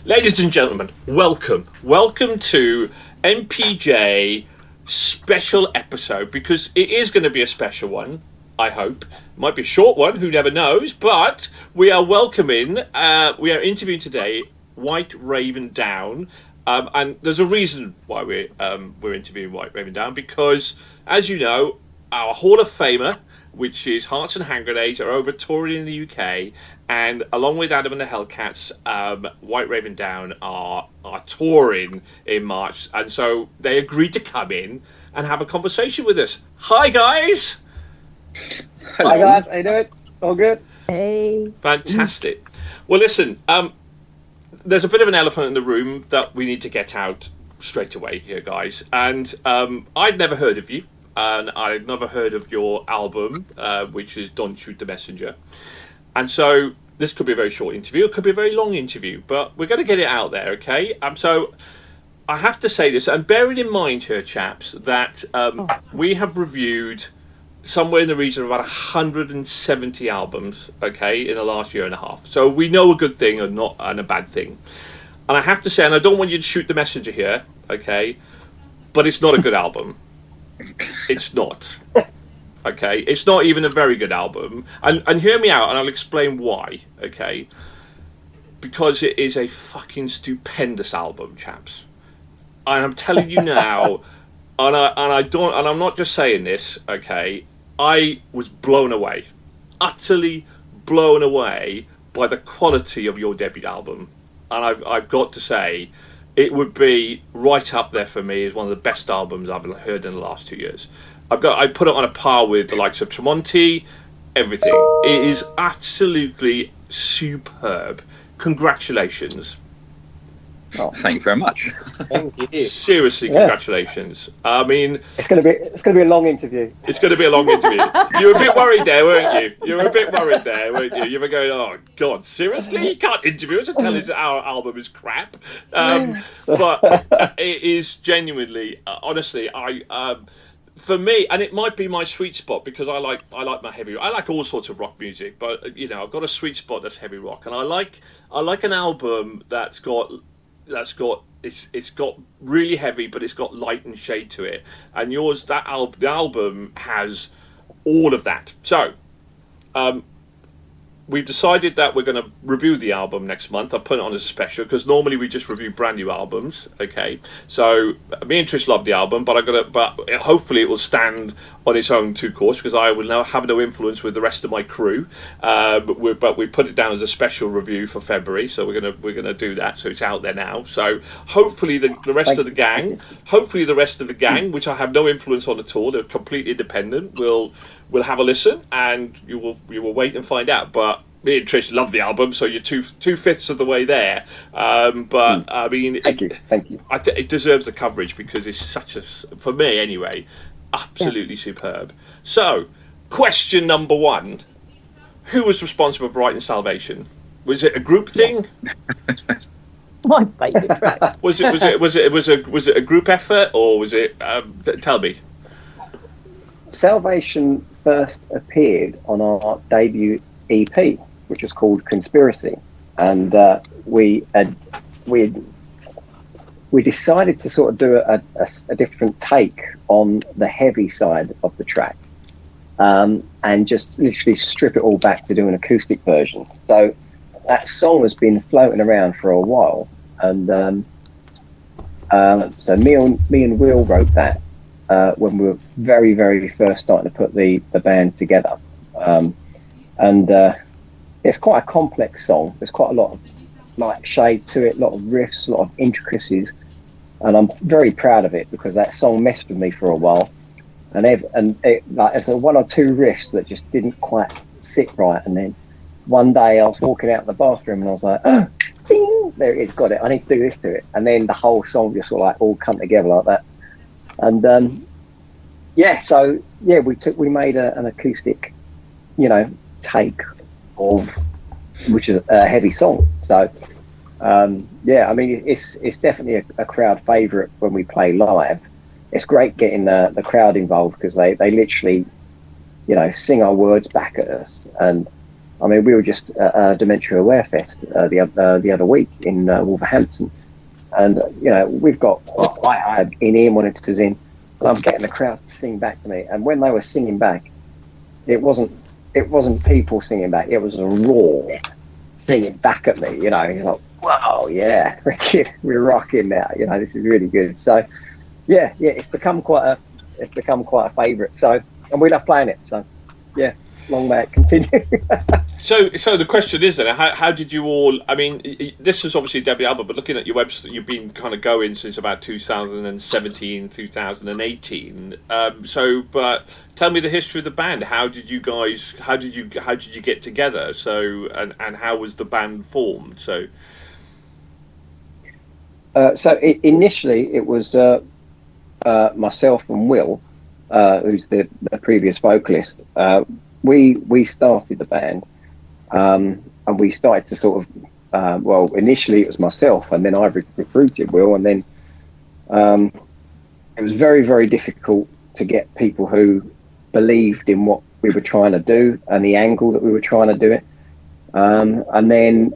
Ladies and gentlemen, welcome. Welcome to MPJ special episode, because it is going to be a special one, I hope. Might be a short one, who never knows, but we are welcoming, we are interviewing today White Raven Down. And there's a reason why we're interviewing White Raven Down, because, as you know, our Hall of Famer, which is Hearts and Hand Grenades, are over touring in the UK, and along with Adam and the Hellcats, White Raven Down are touring in March, and so they agreed to come in and have a conversation with us. Hi guys! Hello. Hi guys, how you doing? All good? Hey. Fantastic. Well, listen, there's a bit of an elephant in the room that we need to get out straight away here, guys. And I'd never heard of you, and I'd never heard of your album, which is Don't Shoot the Messenger. And so this could be a very short interview, it could be a very long interview, but we're going to get it out there, okay? So I have to say this, and bearing in mind here, chaps, that we have reviewed somewhere in the region of about 170 albums, okay, in the last year and a half. So we know a good thing and a bad thing. And I have to say, and I don't want you to shoot the messenger here, okay, but it's not a good album. It's not. Okay, it's not even a very good album. And hear me out, and I'll explain why, okay? Because it is a fucking stupendous album, chaps. And I'm telling you now, and I'm not just saying this, okay? I was blown away, utterly blown away by the quality of your debut album. And I've got to say, it would be right up there for me as one of the best albums I've heard in the last 2 years. I put it on a par with the likes of Tremonti, everything. It is absolutely superb. Congratulations. Oh, thank you very much. Thank you. Seriously, congratulations. I mean, it's going to be a long interview. It's going to be a long interview. You were a bit worried there, weren't you? You were a bit worried there, weren't you? You were going, "Oh God, seriously? You can't interview us and tell us our album is crap." But it is genuinely, honestly, for me, and it might be my sweet spot, because I like my heavy. I like all sorts of rock music, but I've got a sweet spot that's heavy rock, and I like an album that's got really heavy, but it's got light and shade to it. And yours, the album has all of that. So, we've decided that we're going to review the album next month. I put it on as a special, because normally we just review brand new albums. Okay, so me and Trish love the album, but hopefully it will stand on its own two course, because I will now have no influence with the rest of my crew. But we put it down as a special review for February, so we're gonna do that. So it's out there now. So hopefully the rest of the gang, which I have no influence on at all, they're completely independent, will have a listen, and you will wait and find out. But me and Trish love the album, so you're two-fifths of the way there. But I mean, thank you. It deserves the coverage, because it's such for me anyway, absolutely superb. So, question number one: who was responsible for writing Salvation? Was it a group thing? My favourite track. Was it a group effort, or was it? Tell me. Salvation first appeared on our debut EP, which was called Conspiracy, and we decided to sort of do a different take on the heavy side of the track, and just literally strip it all back to do an acoustic version. So that song has been floating around for a while, and so me and Will wrote that when we were very, very first starting to put the band together. And it's quite a complex song. There's quite a lot of like shade to it, a lot of riffs, a lot of intricacies, and I'm very proud of it, because that song messed with me for a while, and there's one or two riffs that just didn't quite sit right. And then one day I was walking out of the bathroom and I was like, "Oh, ding, there it is, got it. I need to do this to it." And then the whole song just sort of like all come together like that. And we made an acoustic, take of, which is a heavy song. So I mean, it's definitely a crowd favourite when we play live. It's great getting the crowd involved, because they literally, sing our words back at us, and I mean, we were just at Dementia Aware Fest the other week in Wolverhampton, and we've got I had in-ear monitors in, and I'm getting the crowd to sing back to me. And when they were singing back, it wasn't people singing back; it was a roar singing back at me. He's like, "Wow, yeah, we're rocking now." This is really good. So, yeah, it's become quite a favourite. So, and we love playing it. So, yeah, long may it continue. So the question is then, how did you all? I mean, this was obviously a debut album, but looking at your website, you've been kind of going since about 2017, 2018. But tell me the history of the band. How did you get together? So and how was the band formed? So initially it was myself and Will, who's the previous vocalist. We started the band. And we started to sort of, initially it was myself, and then I recruited Will, and then it was very, very difficult to get people who believed in what we were trying to do and the angle that we were trying to do it. And then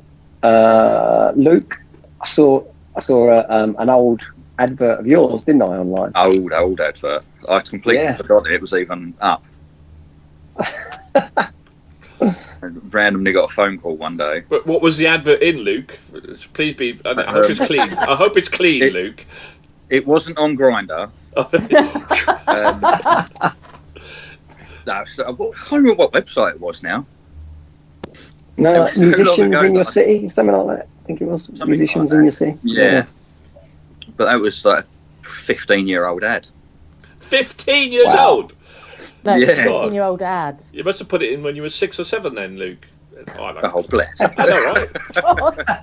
Luke, I saw an old advert of yours, didn't I, online? Old advert. I completely forgot it was even up. Randomly got a phone call one day. But what was the advert in, Luke? Please be. I hope it's clean. I hope it's clean, Luke. It wasn't on Grindr. No, so, I can't remember what website it was now. No, Musicians in Your City, something like that. I think it was something Musicians like in Your City. Yeah. But that was like a 15-year-old ad. 15 years old? No, Yeah. 15-year-old ad. You must have put it in when you were 6 or 7 then, Luke. Oh, bless. I know, right?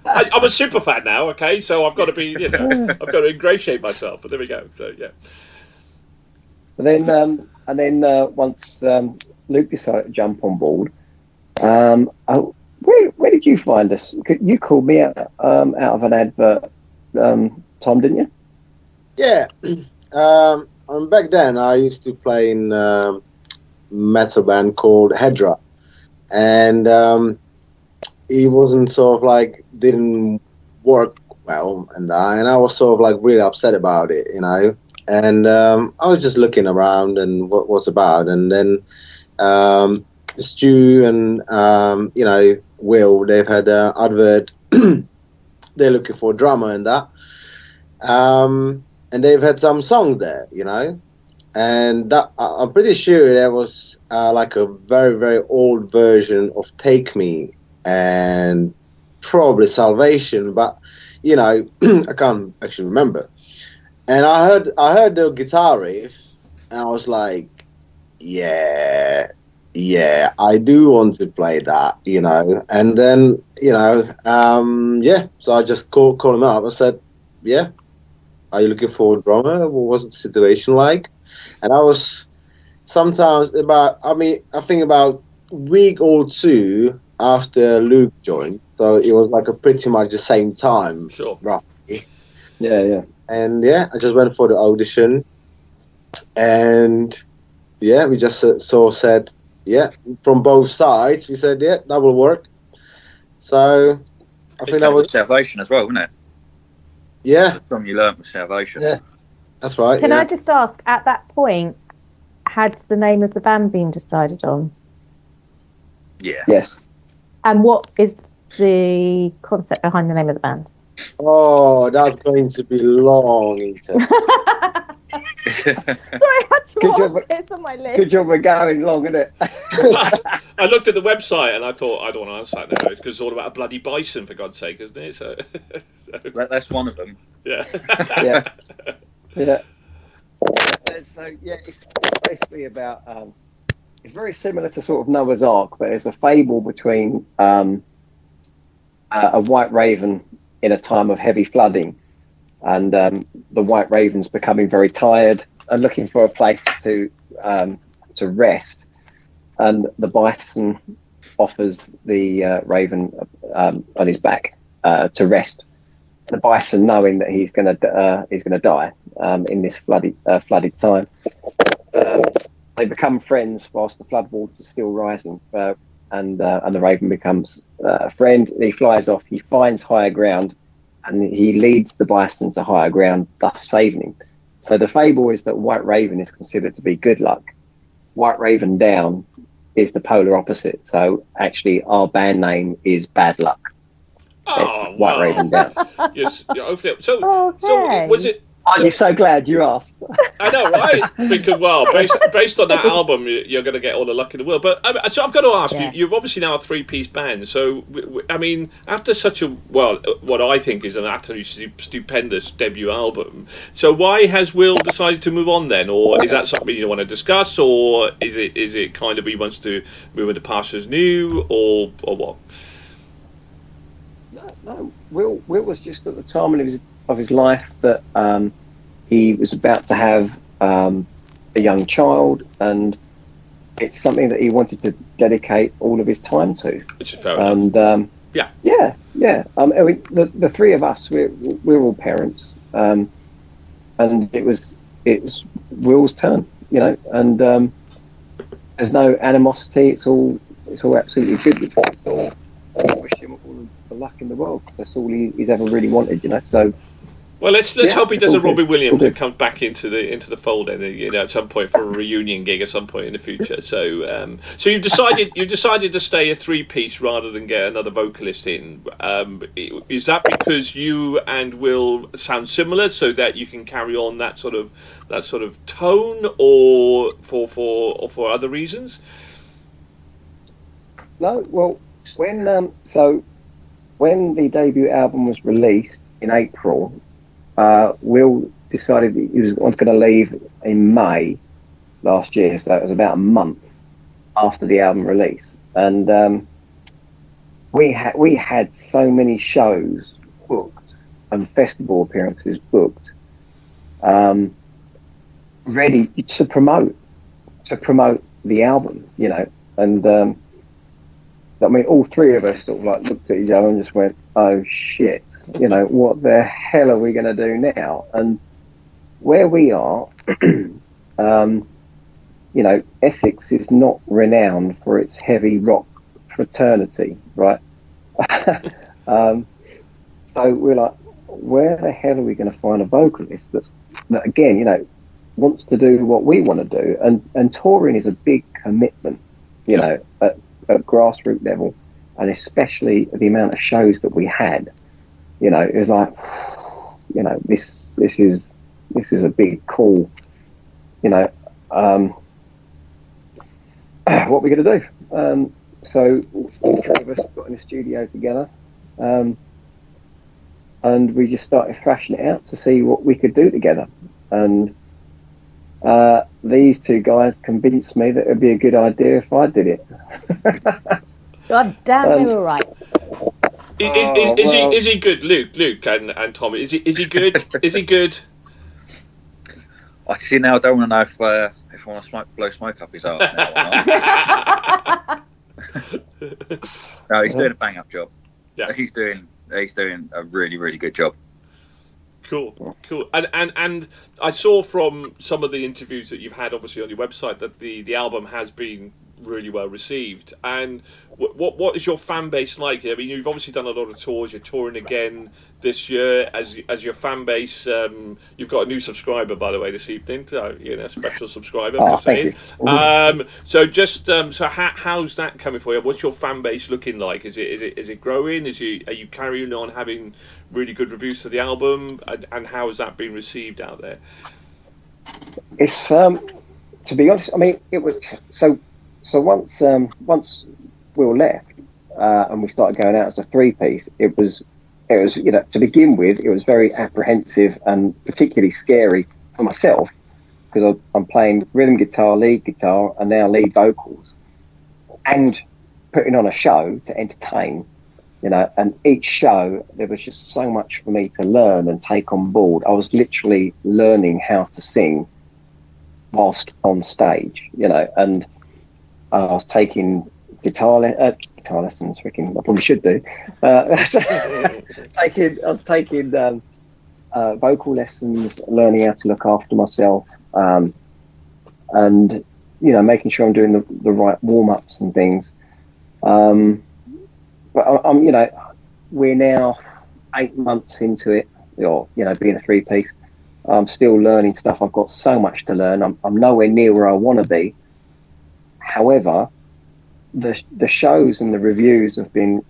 I'm a super fan now, okay? So I've got to be, I've got to ingratiate myself. But there we go. So, yeah. And then once Luke decided to jump on board, where did you find us? You called me out of an advert, Tom, didn't you? Yeah. Back then, I used to play in a metal band called Hedra, and it wasn't didn't work well, and I was sort of like really upset about it, And I was just looking around and what's about, and then Stu and Will, they've had an advert. They're looking for a drummer and that. And they've had some songs there, and that I'm pretty sure there was like a very, very old version of Take Me and probably Salvation, but I can't actually remember. And I heard the guitar riff, and I was like, yeah, I do want to play that, And then so I just called him up. I said, yeah. Are you looking for a drummer? What was the situation like? And I was sometimes I think about a week or two after Luke joined. So it was like pretty much the same time. Sure. Roughly. Yeah. And I just went for the audition. And we just said, from both sides, we said, that will work. So I think that was Salvation as well, wasn't it? Yeah. The song you learnt was Salvation. Yeah. That's right. Can I just ask, at that point, had the name of the band been decided on? Yeah. Yes. And what is the concept behind the name of the band? Oh, that's going to be long. Sorry, I had to it's on my list. Good job we're going long, isn't it? I looked at the website and I thought, I don't want to answer that now because it's all about a bloody bison, for God's sake, isn't it? So that's one of them. Yeah. Yeah. So it's basically about. It's very similar to sort of Noah's Ark, but it's a fable between a white raven in a time of heavy flooding, and the white raven's becoming very tired and looking for a place to rest, and the bison offers the raven on his back to rest. The bison, knowing that he's going to die in this flooded time, they become friends whilst the flood waters are still rising. and the raven becomes a friend. He flies off. He finds higher ground, and he leads the bison to higher ground, thus saving him. So the fable is that white raven is considered to be good luck. White raven down is the polar opposite. So actually, our band name is bad luck. Oh, It's White Raven down. Yes. Yeah, hopefully. So Okay. was it? Aren't you so glad you asked? I know, right? Because based on that album, you're going to get all the luck in the world. But so I've got to ask you. You've obviously now a three-piece band. So I mean, after such a what I think is an absolutely stupendous debut album. So why has Will decided to move on then, or is that something you want to discuss, or is it kind of he wants to move into pastures new, or what? No. Will was just at the time of his life that he was about to have a young child, and it's something that he wanted to dedicate all of his time to. Which is fair enough. And yeah. I mean, the three of us, we're all parents, and it was Will's turn, and there's no animosity. It's all absolutely good between us. I wish him all the luck in the world, because that's all he's ever really wanted, So. Well, let's hope he does a Robbie Williams and good. comes back into the fold, and at some point for a reunion gig at some point in the future. So, so you've decided to stay a three-piece rather than get another vocalist in. Is that because you and Will sound similar, so that you can carry on that sort of tone, or for other reasons? No, well, when the debut album was released in April. Will decided he was going to leave in May last year, so it was about a month after the album release, and we had so many shows booked and festival appearances booked, ready to promote the album, and I mean, all three of us sort of like looked at each other and just went, "Oh shit." What the hell are we going to do now? And where we are, Essex is not renowned for its heavy rock fraternity, right? So we're like, where the hell are we going to find a vocalist that again, wants to do what we want to do? And touring is a big commitment, at grassroots level, and especially the amount of shows that we had. It was like, this is a big call. What are we going to do? So all three of us got in the studio together, and we just started thrashing it out to see what we could do together. And these two guys convinced me that it would be a good idea if I did it. God damn, they were right. Is he good, Luke and Tommy? Is he good? Is he good? I see now. I don't want to know if I want to blow smoke up his arse now or not. No, he's doing a bang up job. Yeah, he's doing a really, really good job. Cool. And I saw from some of the interviews that you've had, obviously on your website, that the album has been really well received. And what is your fan base like? I mean, you've obviously done a lot of tours. You're touring again this year as your fan base. You've got a new subscriber, by the way, this evening. Special subscriber. Just saying. So how's that coming for you? What's your fan base looking like? Is it growing? Are you carrying on having really good reviews to the album? And how has that been received out there? It's to be honest, I mean, it was so once Will left and we started going out as a three-piece, it was to begin with, it was very apprehensive and particularly scary for myself, because I'm playing rhythm guitar, lead guitar, and now lead vocals, and putting on a show to entertain, and each show there was just so much for me to learn and take on board. I was literally learning how to sing whilst on stage, and I was taking guitar lessons. Freaking, I probably should do. I was taking vocal lessons, learning how to look after myself, and making sure I'm doing the right warm ups and things. But I'm, we're now 8 months into it, or being a three-piece. I'm still learning stuff. I've got so much to learn. I'm nowhere near where I want to be. However, the shows and the reviews have been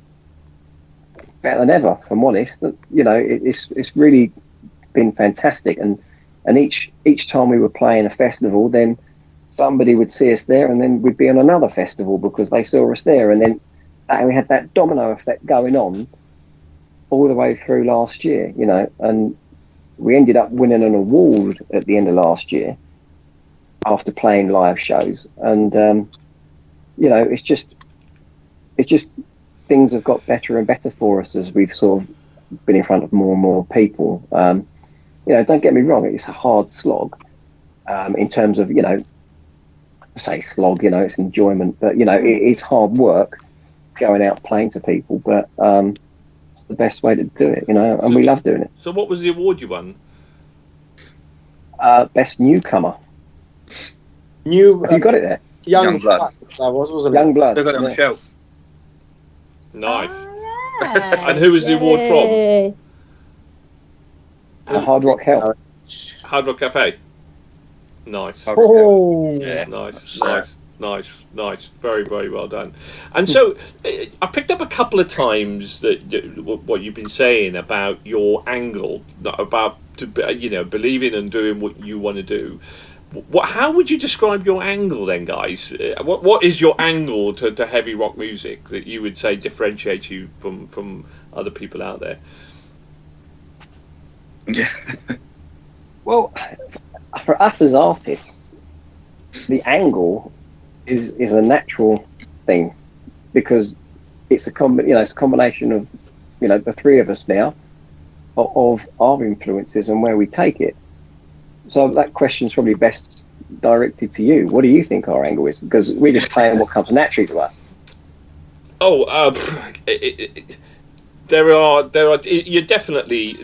better than ever. If I'm honest, it's really been fantastic. And each time we were playing a festival, then somebody would see us there, and then we'd be on another festival because they saw us there, and then we had that domino effect going on all the way through last year. And we ended up winning an award at the end of last year after playing live shows. And it's just things have got better and better for us as we've sort of been in front of more and more people. Don't get me wrong, it's a hard slog in terms of, say slog, it's enjoyment, but it's hard work going out playing to people, but it's the best way to do it, and we love doing it. So what was the award you won? Best newcomer. Have You got it there? Young Blood. That wasn't Young Blood. They've got it on the shelf. Nice. Oh, yeah. And who was the award from? Yay. Hard Rock Hell. Hard Rock Cafe. Nice. Oh, Yeah. Nice. Very, very well done. And so I picked up a couple of times that what you've been saying about your angle, about believing and doing what you want to do. How would you describe your angle then, guys? What is your angle to heavy rock music that you would say differentiates you from other people out there? Yeah. well, for us as artists, the angle is a natural thing because it's a combination of the three of us now of our influences and where we take it. So that question's probably best directed to you. What do you think our angle is? Because we're just playing what comes naturally to us. There are. You definitely.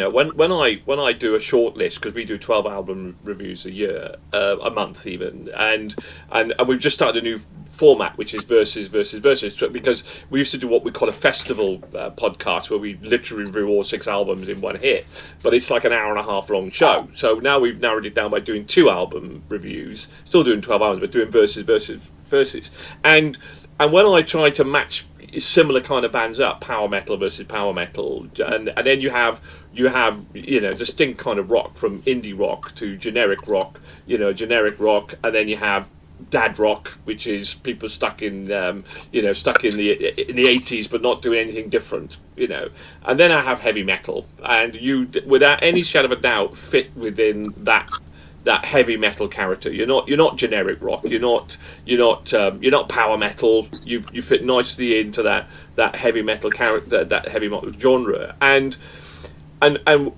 When I do a short list, because we do 12 album reviews a month even, and we've just started a new format, which is versus, because we used to do what we call a festival podcast, where we literally review all 6 albums in one hit, but it's like an hour and a half long show. So now we've narrowed it down by doing 2 album reviews, still doing 12 albums, but doing versus, and when I try to match similar kind of bands up, power metal versus power metal, and then you have distinct kind of rock, from indie rock to generic rock, and then you have dad rock, which is people stuck in the 80s but not doing anything different, and then I have heavy metal, and you, without any shadow of a doubt, fit within that heavy metal character. You're not generic rock. You're not power metal. You fit nicely into that heavy metal character, that heavy metal genre. And I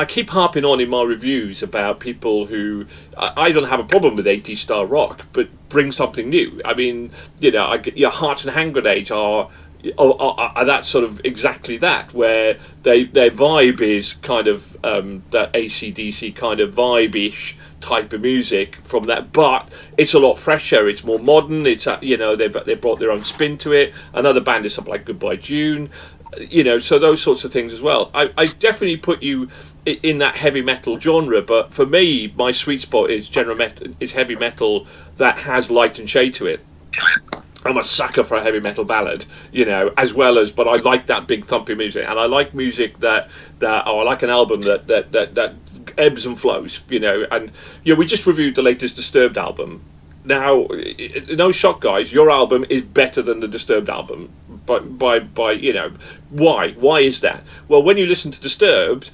keep harping on in my reviews about people who I don't have a problem with 80s style rock, but bring something new. I mean, your Hearts and Hand Grenades are that sort of exactly that, where their vibe is kind of that AC/DC kind of vibe-ish type of music from that, but it's a lot fresher, it's more modern, it's they brought their own spin to it. Another band is something like Goodbye June, so those sorts of things as well. I definitely put you in that heavy metal genre, but for me, my sweet spot is heavy metal that has light and shade to it. I'm a sucker for a heavy metal ballad, but I like that big thumpy music, and I like music I like an album that ebbs and flows, and we just reviewed the latest Disturbed album. Now, no shock, guys, your album is better than the Disturbed album, but by why is that? Well, when you listen to Disturbed,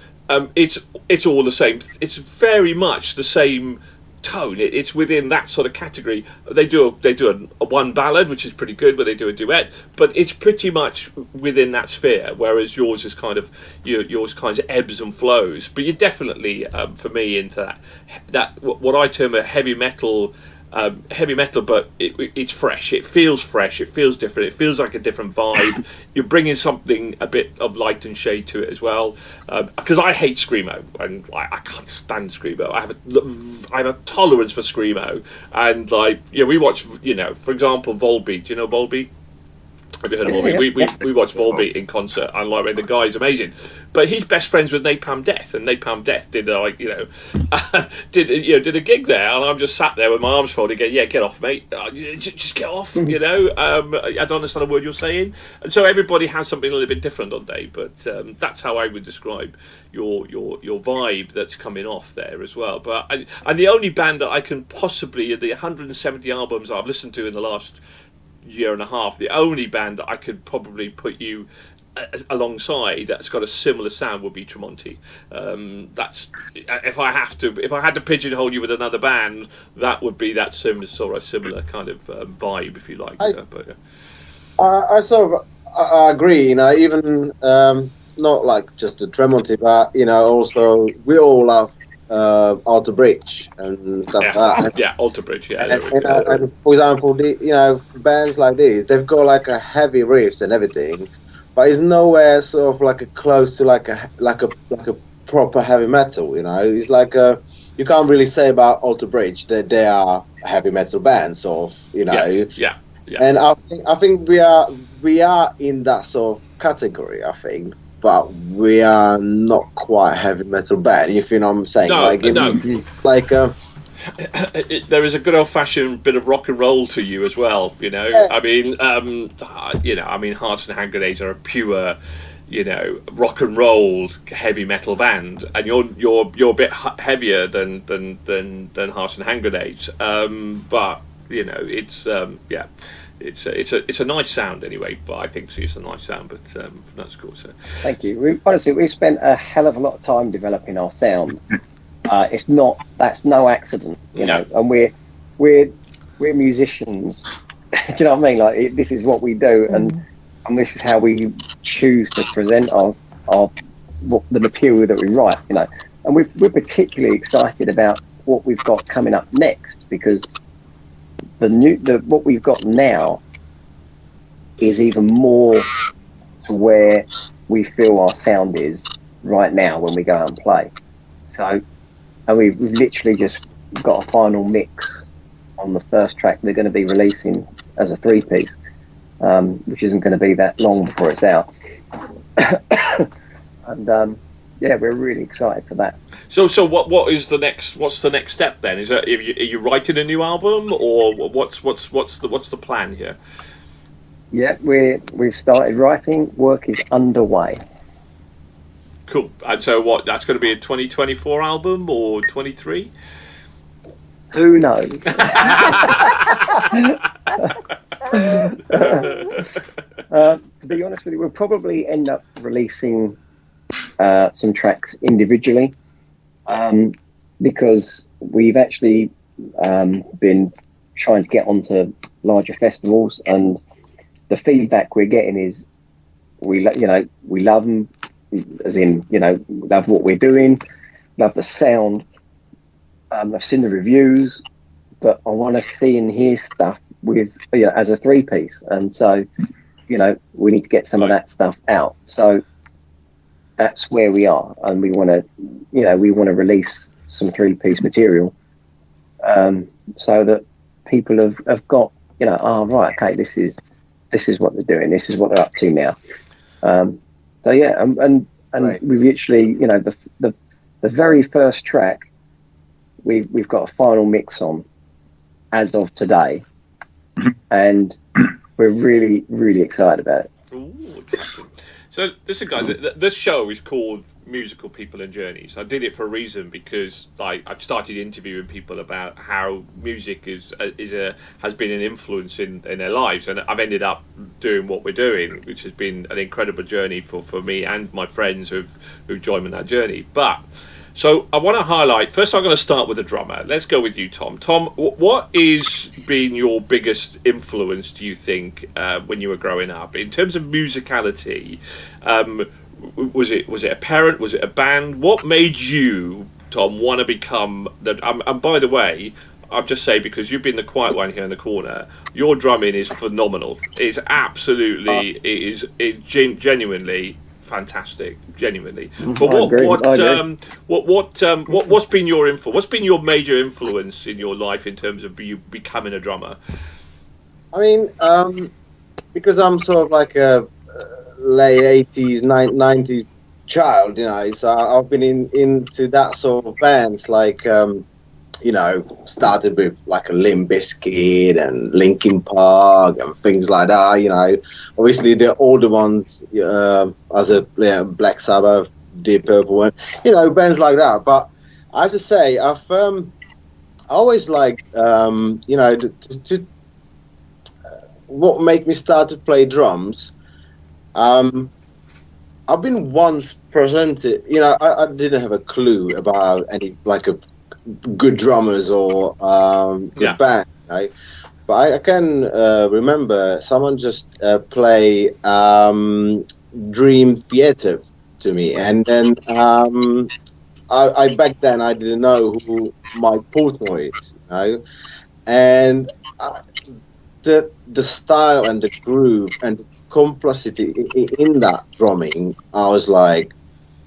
it's all the same. It's very much the same tone. It's within that sort of category. They do a one ballad, which is pretty good, but they do a duet, but it's pretty much within that sphere, whereas yours is kind of ebbs and flows. But you're definitely for me into that what I term a heavy metal heavy metal, but it's fresh. It feels fresh. It feels different. It feels like a different vibe. You're bringing something a bit of light and shade to it as well. Because I hate screamo, and I can't stand screamo. I have a tolerance for screamo, and we watch. For example, Volbeat. Do you know Volbeat? Have you heard of Volbeat? We watched Volbeat in concert, and the guy's amazing. But he's best friends with Napalm Death, and Napalm Death did did a gig there, and I'm just sat there with my arms folded, going, "Yeah, get off, mate. Just get off." I don't understand a word you're saying, and so everybody has something a little bit different on day. But that's how I would describe your vibe that's coming off there as well. But and the only band that I can possibly, the 170 albums I've listened to in the last year and a half, the only band that I could probably put you alongside that's got a similar sound would be Tremonti. That's if I had to pigeonhole you with another band, that would be that similar kind of vibe, if you like. I sort of agree. Even not like just the Tremonti, but also we all love Alter Bridge and stuff like that. Yeah, Alter Bridge. Yeah, and for example, bands like these, they've got like a heavy riffs and everything, but it's nowhere sort of like a close to like a proper heavy metal. It's like you can't really say about Alter Bridge that they are a heavy metal band, sort of. Yeah. And I think we are in that sort of category. I think. But we are not quite heavy metal band, if you know what I'm saying. No. There is a good old-fashioned bit of rock and roll to you as well. Yeah. I mean, Hearts and Hand Grenades are a pure, rock and roll heavy metal band, and you're a bit heavier than Hearts and Hand Grenades. But it's It's a nice sound anyway, but I think it's a nice sound. But that's cool. So thank you. We've spent a hell of a lot of time developing our sound. That's no accident, know. And we're musicians. Do you know what I mean? Like this is what we do, and this is how we choose to present the material that we write. And we're particularly excited about what we've got coming up next, because what we've got now is even more to where we feel our sound is right now when we go out and play. So, and we've literally just got a final mix on the first track they're going to be releasing as a 3-piece, which isn't going to be that long before it's out. And we're really excited for that. So what is the next? What's the next step then? Are you writing a new album, or what's the plan here? Yeah, we've started writing. Work is underway. Cool. And so that's going to be a 2024 album or 23? Who knows? To be honest with you, we'll probably end up releasing some tracks individually, because we've actually been trying to get onto larger festivals, and the feedback we're getting is we love them, as in love what we're doing, love the sound. I've seen the reviews, but I want to see and hear stuff with as a 3-piece, and so we need to get some of that stuff out. So that's where we are, and we want to release some 3-piece material, so that people have got right, okay, this is what they're doing, this is what they're up to now. And right. We've literally the very first track we've got a final mix on as of today, and we're really, really excited about it. Ooh, so listen, guys, this show is called Musical People and Journeys. I did it for a reason, because I've started interviewing people about how music has been an influence in their lives, and I've ended up doing what we're doing, which has been an incredible journey for me and my friends who've joined me on that journey. But so I want to highlight, first I'm going to start with the drummer. Let's go with you, Tom. Tom, what is been your biggest influence, do you think, when you were growing up? In terms of musicality, was it a parent? Was it a band? What made you, Tom, want to become... And by the way, I'll just say, because you've been the quiet one here in the corner, your drumming is phenomenal. It's absolutely, genuinely fantastic, genuinely. But what's been your influence? What's been your major influence in your life in terms of you becoming a drummer? I mean, because I'm sort of like a late 80s, 90s child, you know, so I've been into that sort of bands, like, you know, started with like a Limp Bizkit and Linkin Park and things like that, you know. Obviously, the older ones, as a Black Sabbath, Deep Purple, and, you know, bands like that. But I have to say, I've always liked, you know, what made me start to play drums. I've been once presented, you know, I didn't have a clue about any, like, a good drummers or good band, right? But I can remember someone just play Dream Theater to me, and then I back then I didn't know who Mike Portnoy is, you know, and the style and the groove and the complexity in that drumming, I was like,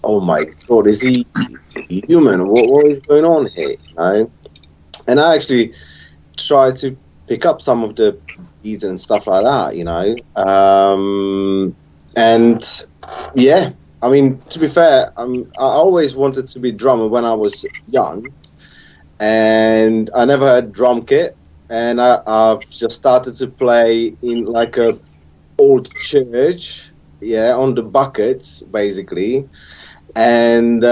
oh my God, is he human? What is going on here? You know? And I actually tried to pick up some of the beats and stuff like that, you know. And yeah, I mean, to be fair, I always wanted to be a drummer when I was young, and I never had drum kit, and I just started to play in like a old church, on the buckets basically. And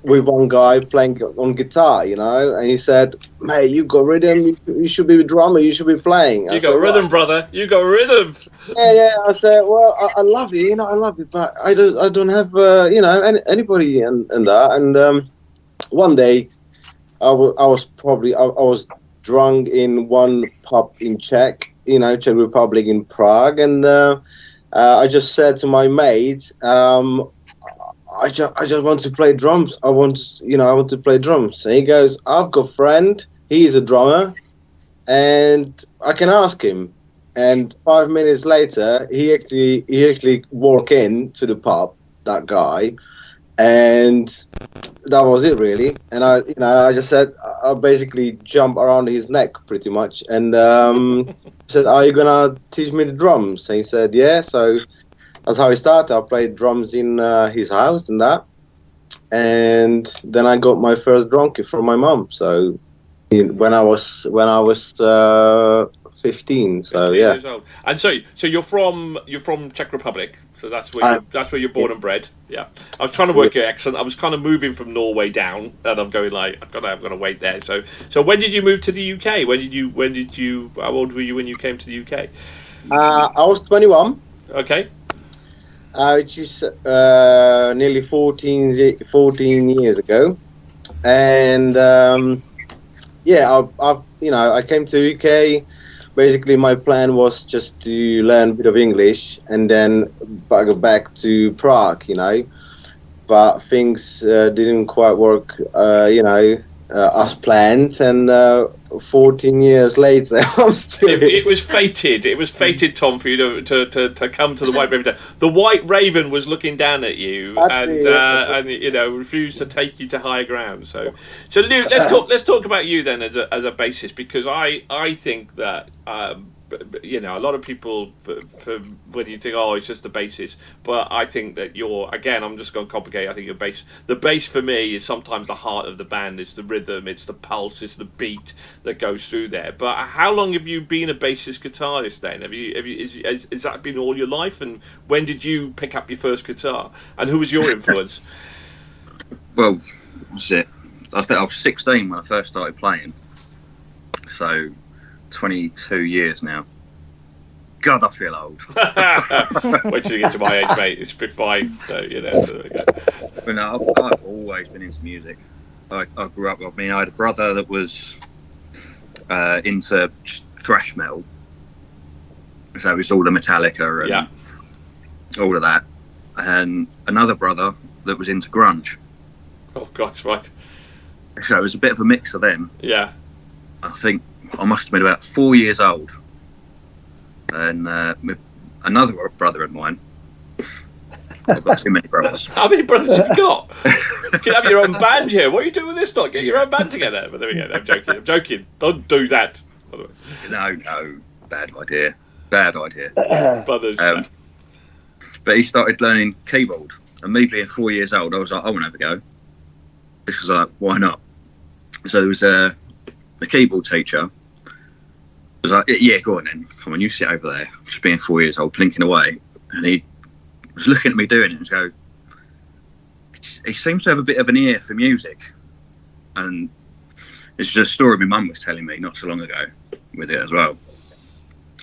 with one guy playing on guitar, you know, and he said, "Mate, you got rhythm. You should be a drummer. You should be playing." You got rhythm, brother. You got rhythm. Yeah. I said, "Well, I love it. You know, I love it, but I don't have, you know, anybody and that." And one day, I was drunk in one pub in Czech Republic in Prague, and I just said to my mate, I just want to play drums. I want to play drums. And he goes, "I've got a friend. He's a drummer, and I can ask him." And 5 minutes later, he actually walked in to the pub, that guy, and that was it really. And I just said, I basically jumped around his neck pretty much, and said, "Are you gonna teach me the drums?" And he said, "Yeah." So that's how I started. I played drums in his house and that, and then I got my first drum kit from my mum. So when I was 15. So 15 yeah. years old. And so you're from Czech Republic. So that's where you're born and bred. Yeah. I was trying to work your accent. I was kind of moving from Norway down, and I'm going like I'm gonna wait there. So when did you move to the UK? When did you? How old were you when you came to the UK? I was 21. Okay. Which is nearly 14 years ago, and I came to UK. Basically, my plan was just to learn a bit of English and then go back to Prague, you know. But things didn't quite work, as planned, and 14 years later, I'm still. It was fated. It was fated, Tom, for you to come to the White Raven. The White Raven was looking down at you and refused to take you to higher ground. So Luke, let's talk about you then as a bassist, because I think that. A lot of people, for when you think, oh, it's just the bassist, but I think that I'm just going to complicate. I think the bass for me is sometimes the heart of the band. It's the rhythm, it's the pulse, it's the beat that goes through there. But how long have you been a bassist guitarist then? Has that been all your life? And when did you pick up your first guitar? And who was your influence? Well, that's it. I think I was 16 when I first started playing. So 22 years now. God, I feel old. Wait till you get to my age, mate. It's 55, so there we go. But no, I've always been into music. I grew up. I had a brother that was into thrash metal, so it was all the Metallica and all of that, and another brother that was into grunge. Oh gosh, right. So it was a bit of a mix of them. Yeah. I think I must have been about 4 years old, and with another brother of mine. I've got too many brothers. How many brothers have you got? You can have your own band here. What are you doing with this lot? Get your own band together. But there we go. I'm joking. I'm joking. Don't do that. By the way. No, bad idea. Bad idea. Brothers. But he started learning keyboard, and me being 4 years old, I was like, I want to have a go. This was like, why not? So there was a keyboard teacher. I was like, yeah, go on then. Come on, you sit over there. Just being 4 years old, plinking away, and he was looking at me doing it and go, he seems to have a bit of an ear for music. And it's just a story my mum was telling me not so long ago with it as well.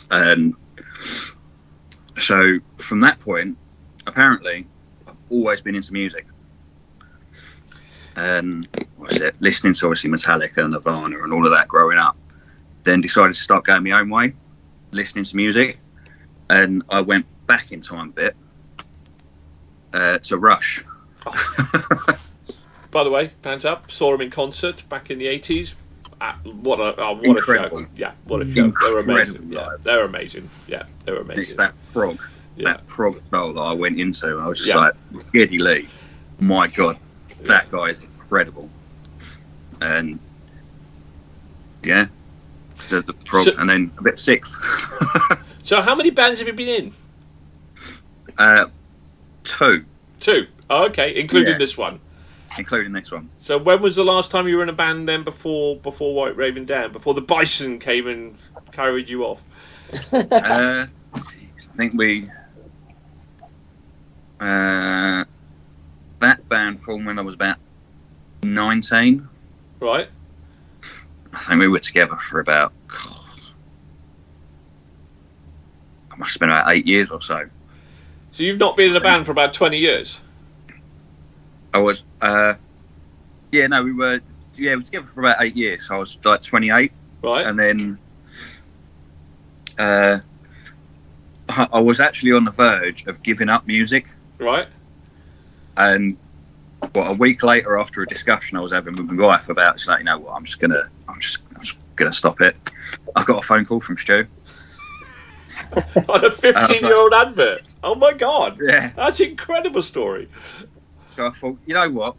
And so from that point, apparently, I've always been into music. And what was it? Listening to obviously Metallica and Nirvana and all of that growing up. Then decided to start going my own way, listening to music. And I went back in time a bit. To Rush. By the way, hands up. Saw him in concert back in the 80s. What a show! Yeah, what a show! They're amazing. Yeah, they're amazing. Yeah, they're amazing. It's that prog style that I went into, and I was just like, Geddy Lee, my God, that guy is incredible. And yeah, the prog, and then a bit sixth. So, how many bands have you been in? Two. Oh, okay, including this one. Including this one. So when was the last time you were in a band then before White Raven Down? Before the Bison came and carried you off? I think we... that band formed when I was about 19. Right. I think we were together for about... it must have been about 8 years or so. So you've not been in a band for about 20 years? I was, we were together for about 8 years. So I was like 28. Right. And then I was actually on the verge of giving up music. Right. And a week later, after a discussion I was having with my wife about, it's like, you know what, I'm just gonna stop it. I got a phone call from Stu. On a 15-year-old advert. Oh my God. Yeah. That's an incredible story. So I thought, you know what?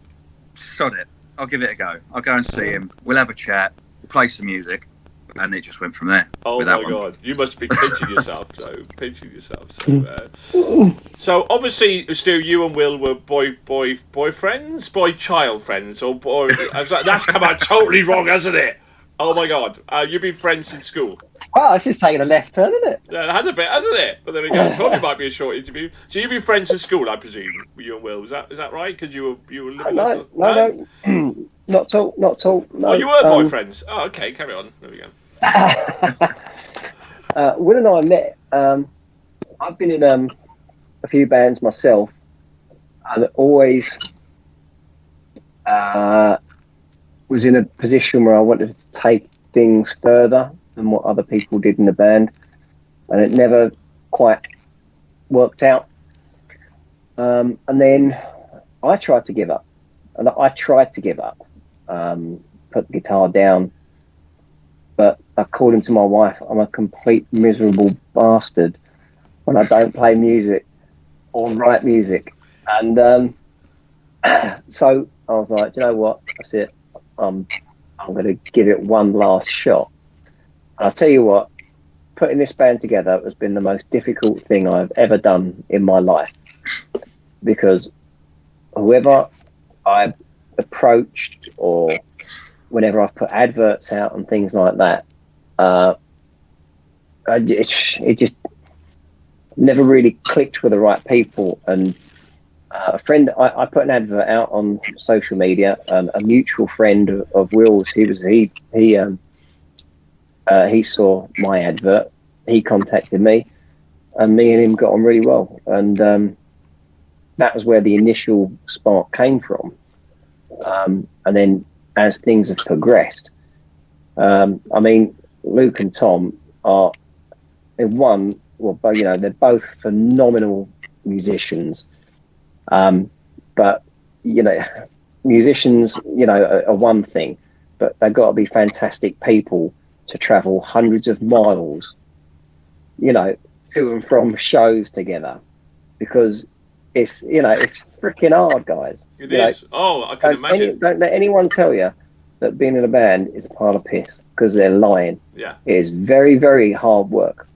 Sod it. I'll give it a go. I'll go and see him. We'll have a chat. We'll play some music. And it just went from there. Oh my God. You must be pinching yourself. So obviously, Stu, you and Will were boyfriends? Boy-child friends? Or boy... That's come out totally wrong, hasn't it? Oh my God. You've been friends in school. Well, it's just taking a left turn, isn't it? Yeah, it has a bit, hasn't it? But there we go. Told you might be a short interview. So you've been friends at school, I presume, you and Will. Is that right? Because you were living. No, not at all. No. Oh, you were boyfriends. Oh, okay. Carry on. There we go. Will and I met. I've been in a few bands myself, and always was in a position where I wanted to take things further than what other people did in the band, and it never quite worked out. And then I tried to give up, put the guitar down, but according to my wife, I'm a complete miserable bastard when I don't play music or write music. And so I was like, you know what, that's it, I'm going to give it one last shot. I'll tell you what, putting this band together has been the most difficult thing I've ever done in my life, because whoever I approached, or whenever I've put adverts out and things like that, it just never really clicked with the right people. And a friend, I put an advert out on social media, and a mutual friend of Will's, he saw my advert, he contacted me, and me and him got on really well. And that was where the initial spark came from. And then as things have progressed, I mean, Luke and Tom are, they're both phenomenal musicians. But, musicians, are one thing. but they've got to be fantastic people to travel hundreds of miles, you know, to and from shows together, because it's, you know, it's freaking hard, guys. It you is. I can imagine. Don't let anyone tell you that being in a band is a pile of piss, because they're lying. Yeah. It is very, very hard work.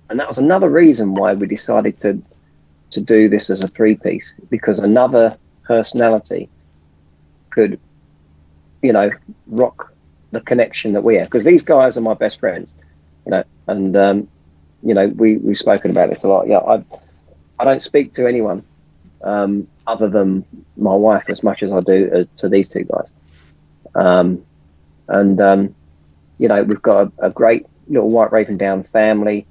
And that was another reason why we decided to do this as a 3-piece, because another personality could, you know, rock the connection that we have. Because these guys are my best friends, you know, and you know, we've spoken about this a lot. Yeah, I don't speak to anyone other than my wife as much as I do to these two guys. You know, we've got a great little White Raven Down family,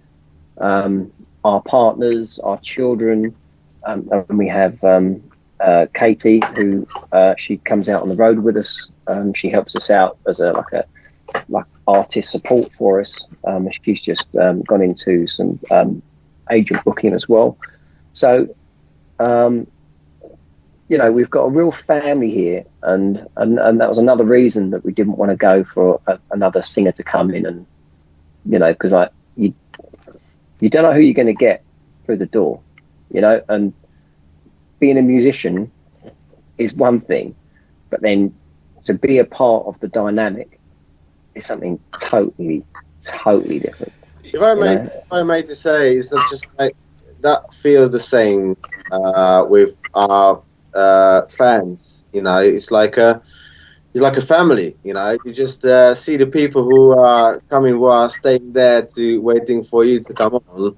our partners, our children, and we have Katie, who she comes out on the road with us. She helps us out as like artist support for us. She's just gone into some agent booking as well. So, you know, we've got a real family here, and that was another reason that we didn't want to go for another singer to come in, and, you know, because you don't know who you're going to get through the door, you know, and being a musician is one thing, but then to be a part of the dynamic is something totally different. If I may to say, it's not just like that feels the same with our fans. You know, it's like a family. You know, you just see the people who are coming, who are staying there waiting for you to come on,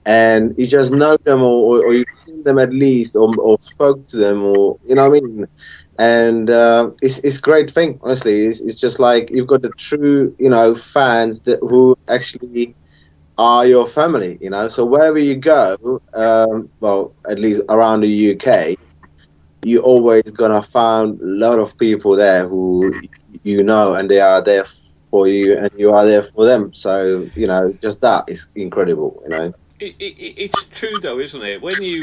and you just know them, or you've seen them at least, or spoke to them, or, you know what I mean. And it's a great thing, honestly. It's just like you've got the true, you know, fans who actually are your family, you know. So wherever you go, well, at least around the UK, you're always gonna find a lot of people there who you know, and they are there for you, and you are there for them. So, you know, just that is incredible, you know. It's true though, isn't it? When you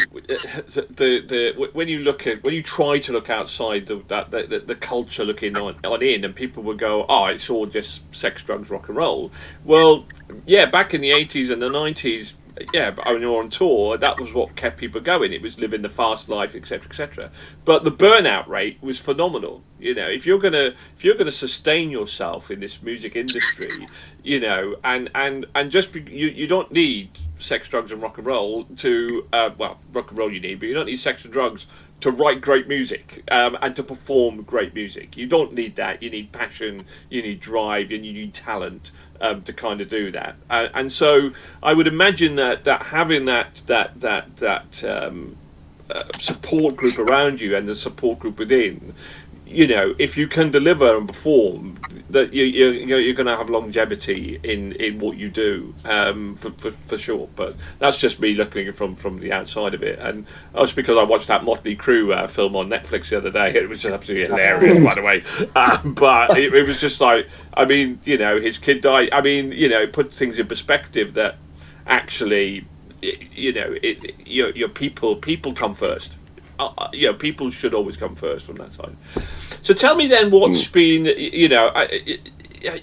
when you try to look outside the culture, looking on in, and people will go, "Oh, it's all just sex, drugs, rock and roll." Well, yeah, back in the 80s and the 90s, yeah, but when you're on tour, that was what kept people going. It was living the fast life, etc., etc. But the burnout rate was phenomenal. You know, if you're gonna sustain yourself in this music industry, you know, and just you don't need sex, drugs, and rock and roll to well, rock and roll you need, but you don't need sex and drugs to write great music and to perform great music. You don't need that. You need passion, you need drive, and you need talent to kind of do that. And so I would imagine that having that support group around you and the support group within, you know, if you can deliver and perform, that you're going to have longevity in what you do, for sure. But that's just me looking from the outside of it, and that's because I watched that Motley Crue film on Netflix the other day. It was just absolutely hilarious, by the way. But it was just like, I mean, you know, his kid died. I mean, you know, put things in perspective that actually, you know, your people come first. You know, people should always come first from that side. So tell me then, what's been, you know,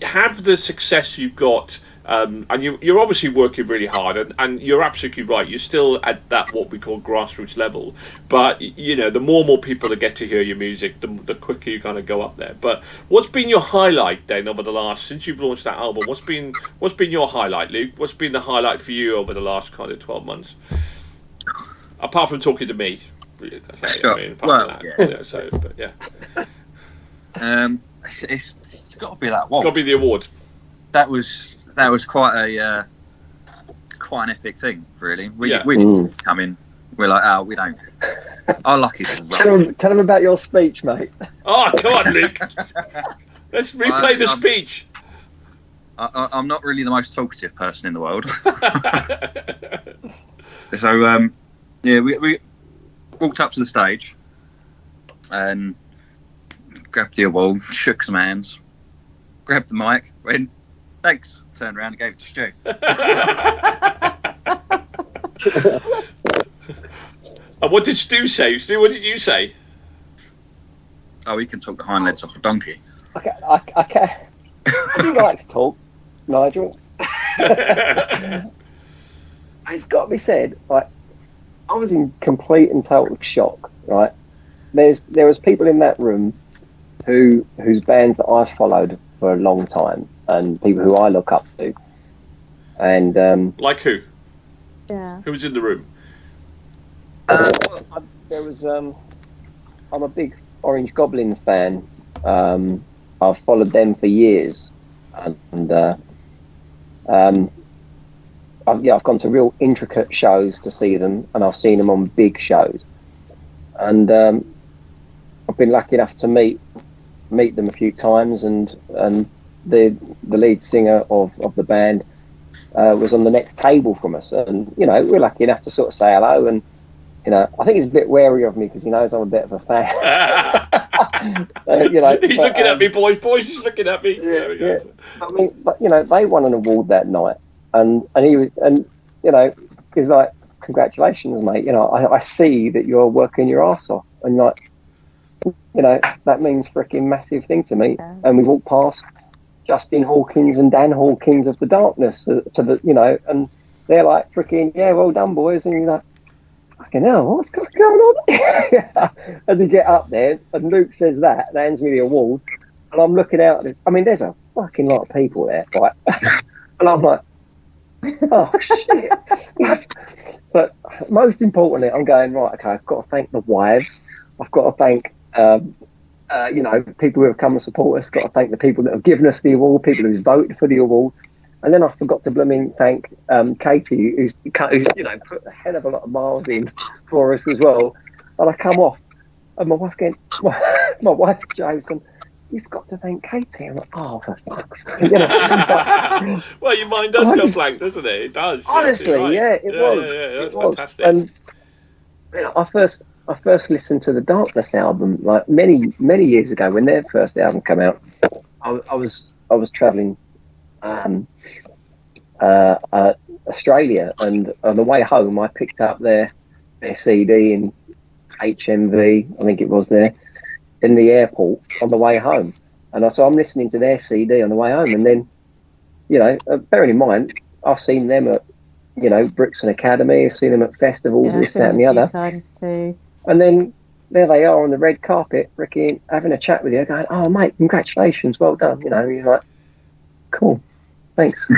have the success you've got, and you're obviously working really hard, and you're absolutely right, you're still at that what we call grassroots level, but, you know, the more and more people that get to hear your music, the quicker you kind of go up there. But what's been your highlight then over the last, since you've launched that album, what's been your highlight, Luke? What's been the highlight for you over the last kind of 12 months? Apart from talking to me. Okay, sure. I mean, Well, that, yeah. You know, so, but yeah. It's got to be that one. Got to be the award. That was quite an epic thing, really. We didn't come in. We're like, oh, we don't. Our luck is wrong. Tell them about your speech, mate. Oh, come on, Luke. Let's replay the speech. I'm not really the most talkative person in the world. So, yeah, we walked up to the stage and grabbed the award, shook some hands, grabbed the mic, went, thanks, turned around and gave it to Stu. And what did Stu say? Stu, what did you say? Oh, he can talk the hind legs off a donkey. I can. Would you like to talk, Nigel? It's got to be said. Like, I was in complete and total shock. Right, there was people in that room whose bands that I've followed for a long time, and people who I look up to. And like who? Yeah. Who was in the room? There was. I'm a big Orange Goblin fan. I've followed them for years, and I've gone to real intricate shows to see them, and I've seen them on big shows, and I've been lucky enough to meet them a few times, and the lead singer of the band was on the next table from us, and we're lucky enough to sort of say hello, and I think he's a bit wary of me because he knows I'm a bit of a fan. He's looking at me, boys. He's looking at me. Yeah. I mean, but they won an award that night, and he was, and he's like, "Congratulations, mate! I see that you're working your arse off," and that means freaking massive thing to me. Yeah. And we walked past Justin Hawkins and Dan Hawkins of the Darkness to the, and they're like, freaking, yeah, well done, boys, and you're like, fucking hell, what's going on? And you get up there, and Luke says that, and hands me the award, and I'm looking out. I mean, there's a fucking lot of people there, right? And I'm like, oh shit. But most importantly, I'm going, right, okay, I've got to thank the wives. I've got to thank, people who have come and support us. Got to thank the people that have given us the award, people who've voted for the award. And then I forgot to thank Katie, who's put a hell of a lot of miles in for us as well. And I come off, and my wife Joe's gone, "You've got to thank Katie." I'm like, "Oh, for fuck's sake!" Well, your mind does go blank, doesn't it? It does. Honestly, right. It was. Yeah, that's it was. fantastic. And I first listened to the Darkness album like many years ago when their first album came out. I was traveling. Australia, and on the way home I picked up their CD in HMV, I think it was, there in the airport on the way home, and so I'm listening to their CD on the way home, and then bearing in mind I've seen them at Brixton Academy, I've seen them at festivals, this, that and the other times too. And then there they are on the red carpet, Ricky, having a chat with you, going, "Oh mate, congratulations, well done." You're like, cool, thanks.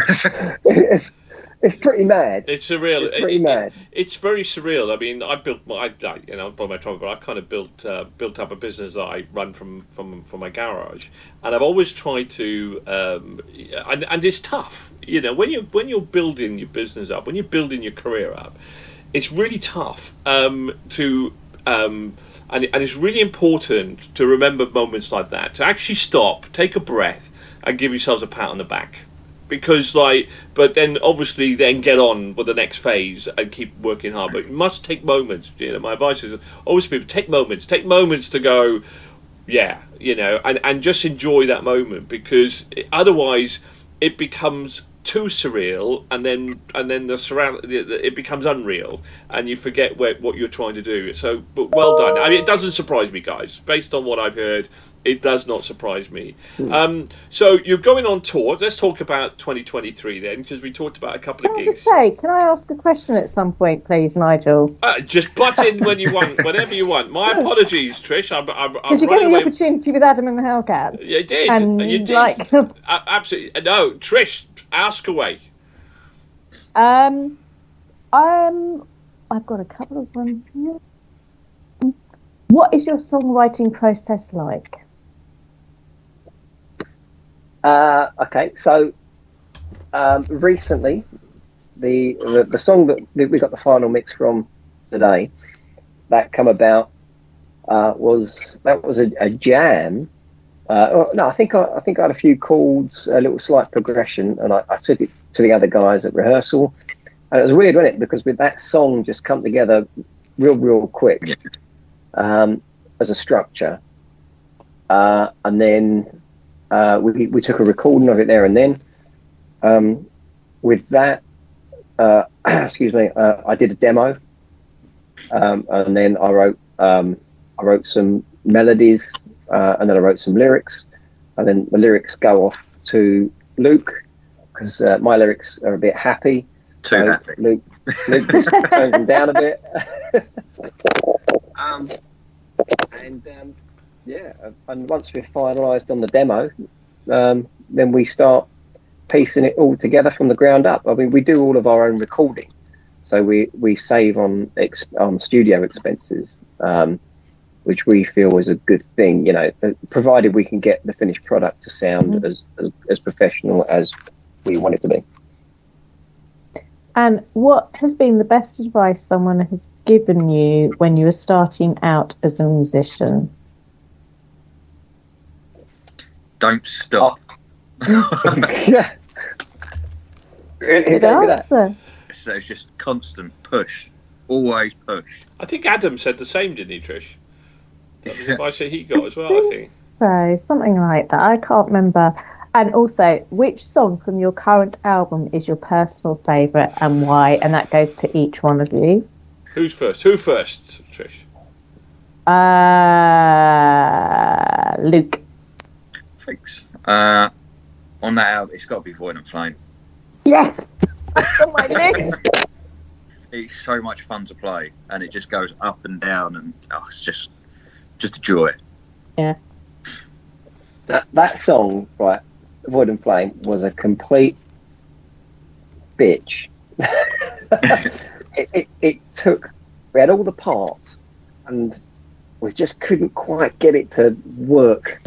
It's pretty mad. It's surreal. It's pretty mad. It's very surreal. I mean, I built my trumpet, but I've kind of built up a business that I run from my garage, and I've always tried to, and it's tough. When you're building your business up, when you're building your career up, it's really tough to. And it's really important to remember moments like that, to actually stop, take a breath, and give yourselves a pat on the back. Because but then obviously then get on with the next phase and keep working hard. But you must take moments. My advice is always people take moments to go, and just enjoy that moment, because otherwise it becomes too surreal, and then it becomes unreal, and you forget what you're trying to do. So, but well done. I mean, it doesn't surprise me, guys. Based on what I've heard, it does not surprise me. So you're going on tour. Let's talk about 2023 then, because we talked about a couple of gigs. Can I ask a question at some point, please, Nigel? Just butt in when you want, whenever you want. My apologies, Trish. Did you get the opportunity with Adam and the Hellcats? You did. You did. Absolutely. No, Trish. Ask away. I've got a couple of ones here. What is your songwriting process like? Okay, so recently, the song that we got the final mix from today, that come about was a jam. No, I think I had a few chords, a little slight progression, and I took it to the other guys at rehearsal. And it was weird, wasn't it? Because with that song just come together real quick as a structure, and then we took a recording of it there and then. With that, excuse me, I did a demo, and then I wrote some melodies. And then I wrote some lyrics, and then the lyrics go off to Luke, because my lyrics are a bit happy. Too happy. Luke just turns them down a bit. And once we're finalised on the demo, then we start piecing it all together from the ground up. I mean, we do all of our own recording, so we save on studio expenses, which we feel is a good thing, provided we can get the finished product to sound as professional as we want it to be. And what has been the best advice someone has given you when you were starting out as a musician? Don't stop. Yeah. Good answer. So it's just constant push. Always push. I think Adam said the same, didn't he, Trish? That was the advice that he got as well, I think. So, something like that. I can't remember. And also, which song from your current album is your personal favourite and why? And that goes to each one of you. Who's first? Who first, Trish? Luke. Thanks. On that album, it's got to be Void and Flame. Yes! That's on my list. It's so much fun to play, and it just goes up and down, and it's just a joy. Yeah. That song, right, Void and Flame, was a complete bitch. it took, we had all the parts, and we just couldn't quite get it to work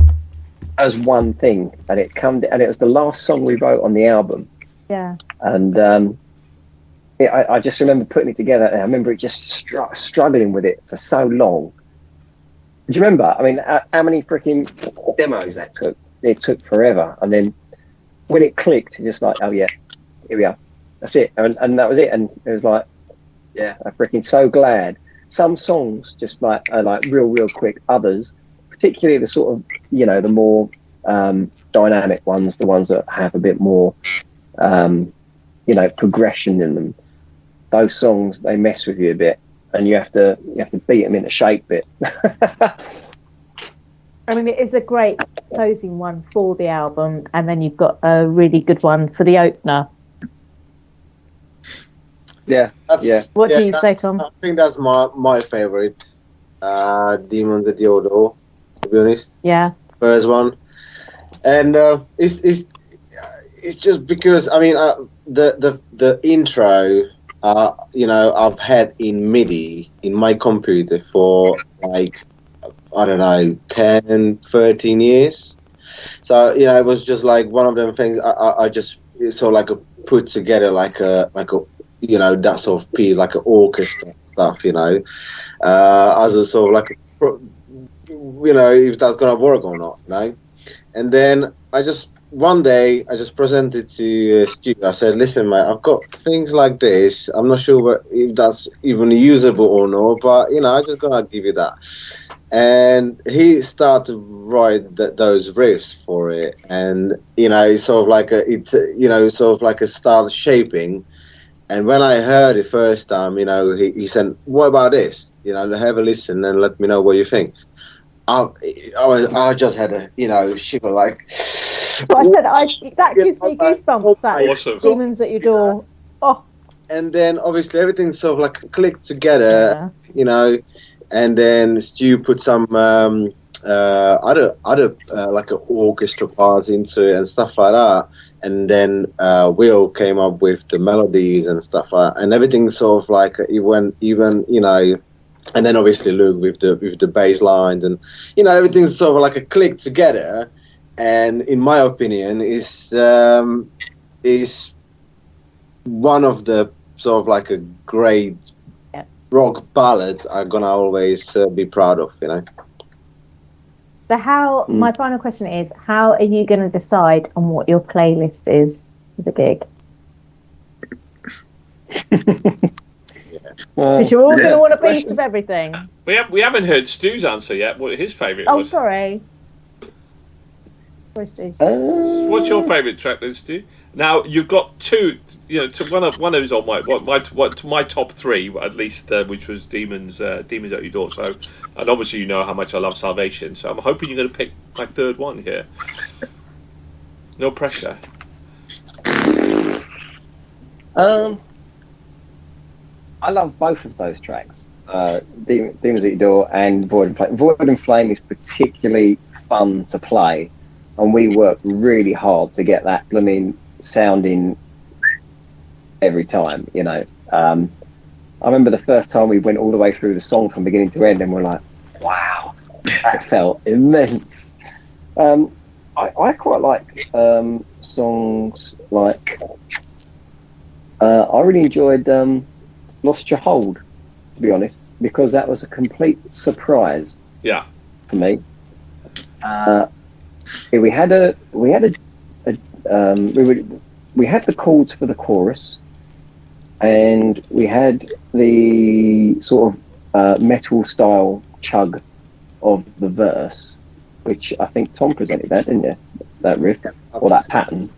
as one thing, and it was the last song we wrote on the album. Yeah. And I just remember putting it together, and I remember it just struggling with it for so long. Do you remember? I mean, how many freaking demos that took? It took forever, and then when it clicked, just like, oh yeah, here we are, that's it, and that was it. And it was like, yeah, I'm freaking so glad. Some songs just are like real quick. Others, particularly the sort of, the more dynamic ones, the ones that have a bit more progression in them, those songs, they mess with you a bit, and you have to beat them into shape a bit. I mean, it is a great closing one for the album, and then you've got a really good one for the opener. Yeah. What do you say, Tom? I think that's my favorite, Demons at Your Door, to be honest. Yeah. First one, and it's just because, I mean, the intro, I've had in MIDI in my computer for like, I don't know, 10, 13 years. So, it was just like one of them things I just sort of like put together like a that sort of piece, like an orchestra stuff, as a sort of like, if that's going to work or not, And then one day I just presented to Stu. I said, listen, mate, I've got things like this. I'm not sure if that's even usable or not, but, I'm just going to give you that. And he started to write those riffs for it. And, it's sort of like a start shaping. And when I heard it first time, he said, what about this? Have a listen and let me know what you think. I just had a, shiver like. But I said, that gives me goosebumps. That Awesome. Demons at Your Door. Oh. And then obviously everything sort of like clicked together, and then Stu put some other like an orchestra parts into it and stuff like that. And then Will came up with the melodies and stuff like that, and everything sort of like it went even, and then obviously Luke with the bass lines, and everything's sort of like a click together. And in my opinion, is one of the sort of like a great rock ballad I'm gonna always be proud of, So my final question is, how are you going to decide on what your playlist is for the gig? Because you're all going to want a piece of everything. We haven't heard Stu's answer yet. What his favourite was? Oh, sorry. Where's Stu? What's your favourite track then, Stu? Now you've got two. One of those on my top three at least, which was Demons at Your Door. So, and obviously you know how much I love Salvation. So I'm hoping you're going to pick my third one here. No pressure. I love both of those tracks, Demons at Your Door and Void and Flame. Void and Flame is particularly fun to play, and we work really hard to get that blooming sounding every time, you know. I remember the first time we went all the way through the song from beginning to end, and we're like, wow, that felt immense. I quite like songs like, I really enjoyed Lost Your Hold, to be honest, because that was a complete surprise. Yeah. For me. We had the chords for the chorus, and we had the sort of metal style chug of the verse, which I think Tom presented that, didn't you? That riff or that pattern.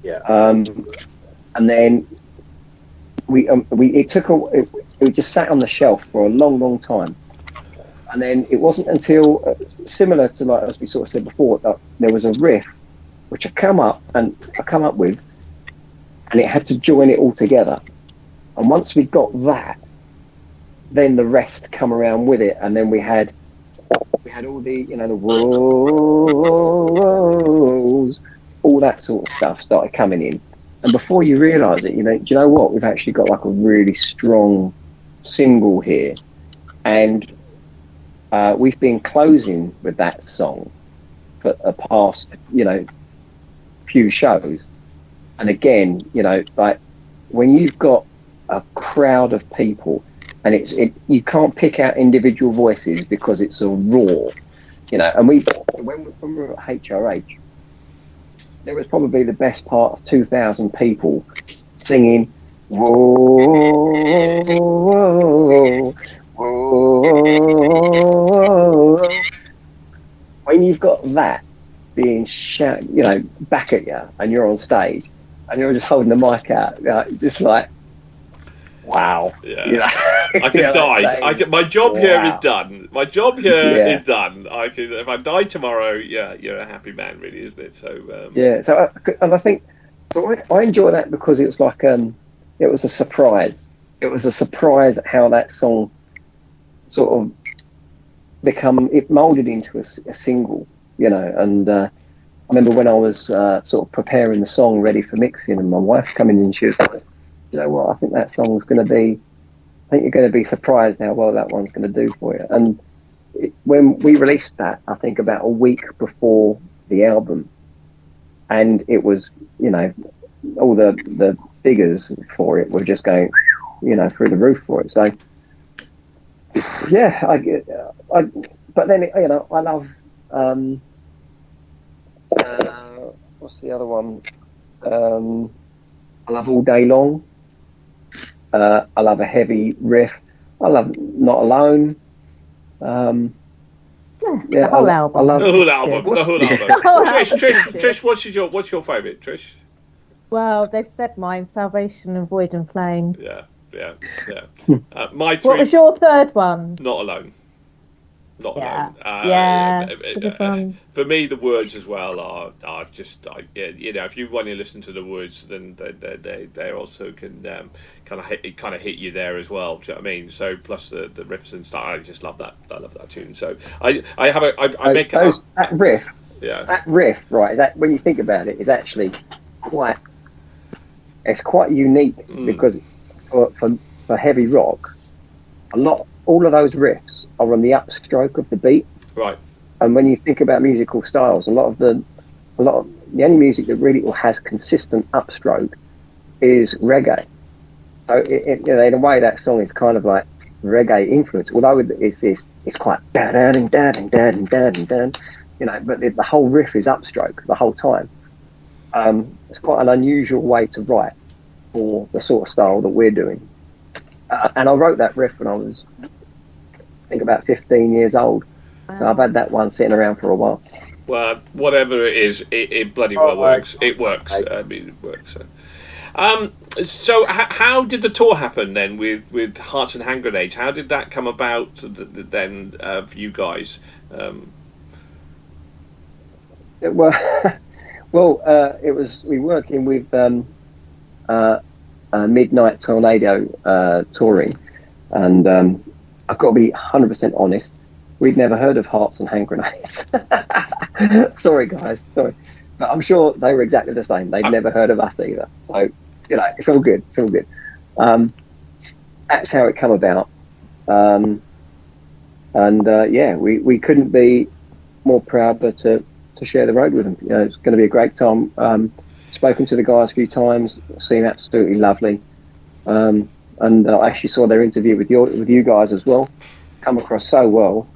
Yeah. And then it just sat on the shelf for a long time, and then it wasn't until similar to, like, as we sort of said before, that there was a riff which I come up with, and it had to join it all together. And once we got that, then the rest come around with it, and then we had all the, you know, the whoas, all that sort of stuff started coming in. And before you realise it, you know, do you know what? We've actually got like a really strong single here, and we've been closing with that song for the past, you know, few shows. And again, you know, like when you've got a crowd of people, and you can't pick out individual voices because it's a roar, you know. And when we were at HRH, there was probably the best part of 2,000 people singing, whoa, whoa, whoa. When you've got that being shouted, you know, back at you, and you're on stage, and you're just holding the mic out, you know, just like, wow. Yeah. You know? I could die. My job here is done. My job here is done. If I die tomorrow, you're a happy man, really, isn't it? So and I think, so I enjoy that because it was like it was a surprise. It was a surprise at how that song sort of molded into a single, you know. And I remember when I was sort of preparing the song ready for mixing, and my wife came in and she was like, you know what, I think that song's going to be, I think you're going to be surprised how well that one's going to do for you. And when we released that, I think about a week before the album, and it was, you know, all the figures for it were just going, you know, through the roof for it. So yeah, but then, you know, I love what's the other one? I love All Day Long. I love a heavy riff. I love Not Alone. The whole album. The whole album. Trish, what's your favourite, Trish? Well, they've said mine: Salvation and Void and Flame. Yeah. My three. What was your third one? Not Alone. Alone. For me, the words as well are just, you know, if you want to listen to the words, then they also can kind of hit you there as well. Do you know what I mean? So plus the riffs and stuff, I just love that. I love that tune. So that riff. Yeah. That riff, right? That when you think about it, is actually quite unique because for heavy rock, all of those riffs are on the upstroke of the beat. Right. And when you think about musical styles, a lot of the only music that really has consistent upstroke is reggae. So you know, in a way, that song is kind of like reggae influence, although it's quite dun dun dun dun dun, you know. But the whole riff is upstroke the whole time. It's quite an unusual way to write for the sort of style that we're doing. And I wrote that riff when I was, I think, about 15 years old. Wow. So I've had that one sitting around for a while. Well, whatever it is, it bloody well works. It works. I mean, it works. So how did the tour happen then with Hearts and Hand Grenades? How did that come about then for you guys? Well, Well, we working with Midnight Tornado touring, and I've got to be 100% honest. We'd never heard of Hearts and Hand Grenades. Sorry, guys. Sorry, but I'm sure they were exactly the same. They'd never heard of us either. So it's all good. It's all good. That's how it come about. We couldn't be more prouder to share the road with them. It's going to be a great time. Spoken to the guys a few times, seem absolutely lovely, and I actually saw their interview with you guys as well. Come across so well.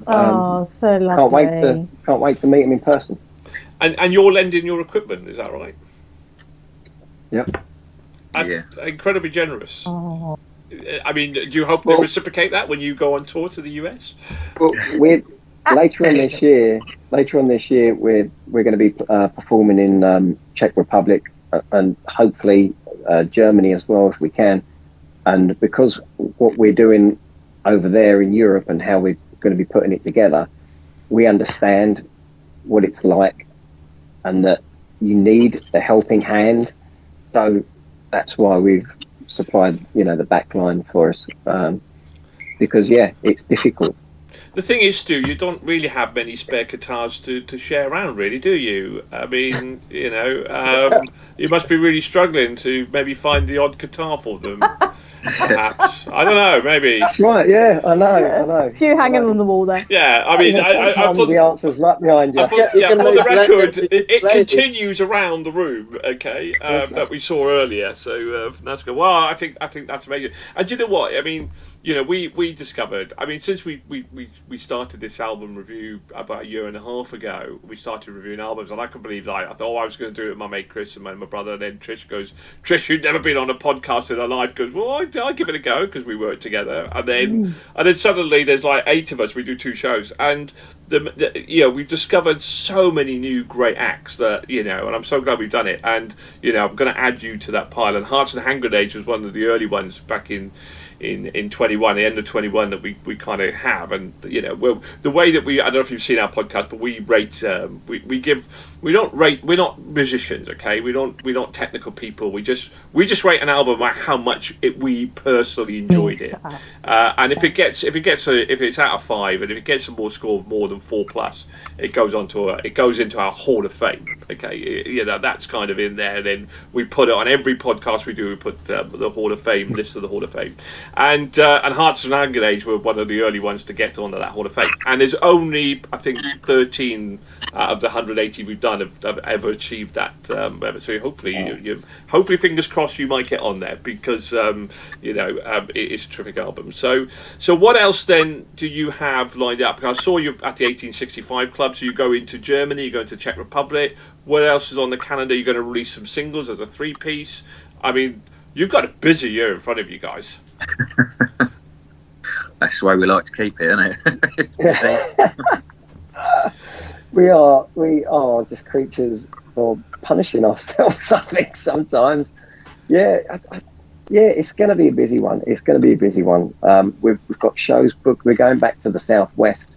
So lovely! Can't wait to meet them in person. And you're lending your equipment, is that right? Yep. That's incredibly generous. Oh. I mean, do you hope they reciprocate that when you go on tour to the US? Well, later on this year, we're going to be performing in Czech Republic and hopefully Germany as well if we can. And because what we're doing over there in Europe and how we're going to be putting it together, we understand what it's like and that you need the helping hand. So that's why we've supplied, the back line for us, because it's difficult. The thing is, Stu, you don't really have many spare guitars to share around, really, do you? I mean, you must be really struggling to maybe find the odd guitar for them. Perhaps. I don't know, maybe. That's right, yeah, I know. A few hanging on the wall there. Yeah, I mean, I thought the answer's right behind you. For the record, it continues around the room, okay, that we saw earlier, so that's good. Well, I think that's amazing. And do you know what? I mean, we discovered, since we started this album review about a year and a half ago, we started reviewing albums, and I couldn't believe that. I thought, I was going to do it with my mate Chris and my brother, and then Trish goes, Trish, you'd never been on a podcast in her life, goes, well, I'll give it a go, because we work together, and then suddenly there's like 8 of us, we do 2 shows, and we've discovered so many new great acts that, and I'm so glad we've done it, and, I'm going to add you to that pile, and Hearts and Hand Grenades was one of the early ones back in 21, the end of 21 that we kind of have, and the way that I don't know if you've seen our podcast, but we rate, we're not musicians, okay, we're not technical people, we just rate an album by how much we personally enjoyed it, and if it's out of 5 and if it gets a score of more than 4+, it goes into our Hall of Fame, okay, that's kind of in there. Then we put it on every podcast we do, we put the Hall of Fame list of the Hall of Fame. And Hearts and Hand Grenades were one of the early ones to get onto that Hall of Fame. And there's only, I think, 13 out of the 180 we've done have ever achieved that. So hopefully, fingers crossed, you might get on there, because it's a terrific album. So what else then do you have lined up? Because I saw you at the 1865 Club. So you go into Germany, you go into Czech Republic. What else is on the calendar? You're going to release some singles as a 3-piece. I mean, you've got a busy year in front of you guys. That's the way we like to keep it, isn't it? We are just creatures for punishing ourselves, I think, sometimes. It's going to be a busy one. We've got shows booked. We're going back to the southwest.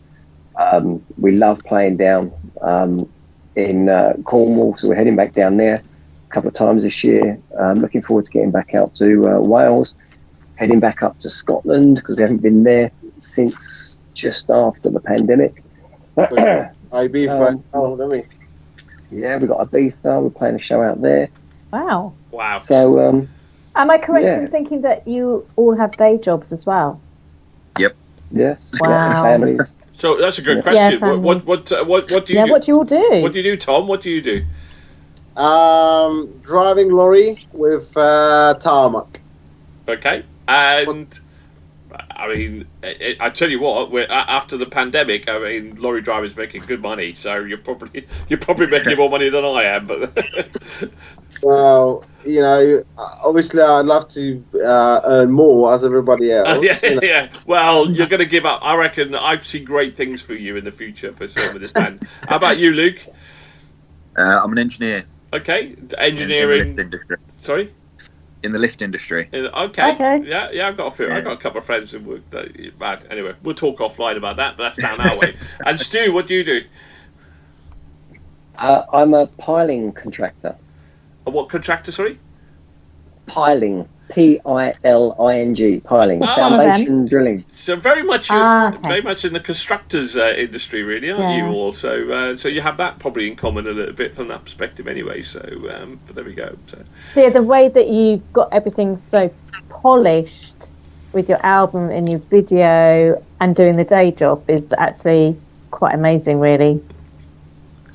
We love playing down in Cornwall, so we're heading back down there a couple of times this year. Looking forward to getting back out to Wales. Heading back up to Scotland, because we haven't been there since just after the pandemic. Ibiza, haven't we? Yeah, we've got Ibiza. We're playing a show out there. Wow. So, am I correct in thinking that you all have day jobs as well? Yep. Yes. Wow. Families. So that's a good question. Yeah, what do you do? Yeah, what do you all do? What do you do, Tom? What do you do? Driving lorry with tarmac. Okay. And I tell you what, after the pandemic, lorry drivers making good money. So you're probably making more money than I am. But well, obviously I'd love to earn more as everybody else. Yeah. Well, you're going to give up. I reckon I've seen great things for you in the future for serving this band. How about you, Luke? I'm an engineer. Okay, engineering. In the lift industry. Sorry. In the lift industry. Okay. Yeah. I've got a couple of friends who work. Anyway, we'll talk offline about that. But that's down our way. And Stu, what do you do? I'm a piling contractor. What contractor? Sorry. Piling, Piling, piling, Ah. foundation drilling. So very much, Okay. very much in the constructors industry, really, aren't you Yeah. all? So you have that probably in common a little bit from that perspective, anyway. So, but there we go. So. So yeah, the way that you got everything so polished with your album and your video and doing the day job is actually quite amazing, really.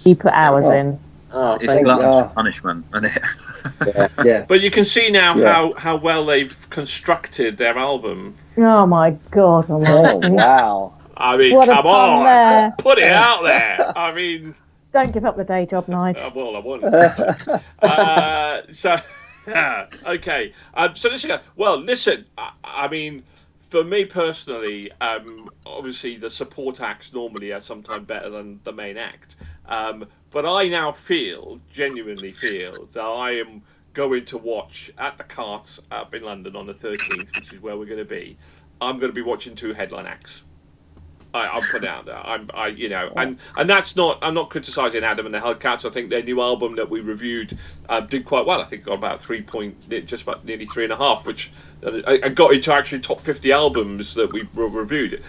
You put hours in. Oh, It's thank glutton you. for punishment, isn't it? Yeah. But you can see now Yeah. how well they've constructed their album. Oh my God! Oh Almighty. wow. I mean, What a come fun on, there. put it out there. I mean, Don't give up the day job, Nigel. well, I won't. So, okay. So let's go. Well, listen. I mean, for me personally, obviously the support acts normally are sometimes better than the main act. But I now genuinely feel, that I am going to watch at the Cart up in London on the 13th, which is where we're going to be. I'm going to be watching 2 headline acts. I'll put it out there. And that's not. I'm not criticising Adam and the Hellcats. I think their new album that we reviewed did quite well. I think got about just about nearly 3.5, which I got into actually top 50 albums that we reviewed.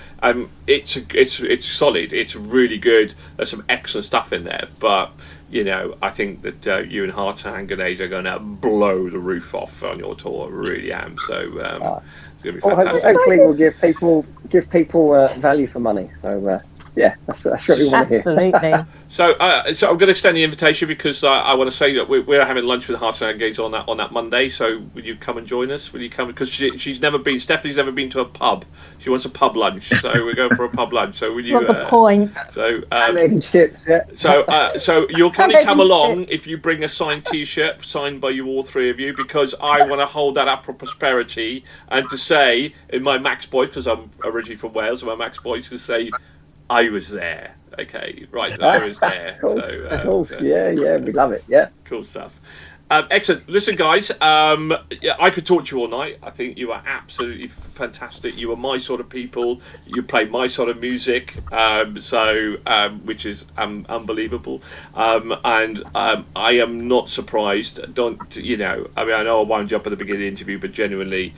It's solid. It's really good. There's some excellent stuff in there, but. I think that you and Heart and Grenades are going to blow the roof off on your tour. I really am. So it's going to be fantastic. Hopefully we'll give people value for money. So yeah, that's what we want to hear. Absolutely. So I'm going to extend the invitation because I want to say that we're having lunch with Heart and Grenades on that Monday. So will you come and join us? Will you come? Because Stephanie's never been to a pub. She wants a pub lunch, so we're going for a pub lunch. So will you? What's the point? So And egg and chips, yeah. So you'll only come along if you bring a signed T-shirt signed by you all 3 of you, because I want to hold that up for prosperity and to say in my Max voice, because I'm originally from Wales, and my Max voice to say I was there. Okay, right, I was there. Of course, yeah, we love it, yeah. Cool stuff. Excellent. Listen, guys, I could talk to you all night. I think you are absolutely fantastic. You are my sort of people. You play my sort of music, which is unbelievable. And I am not surprised. I know I wound you up at the beginning of the interview, but genuinely,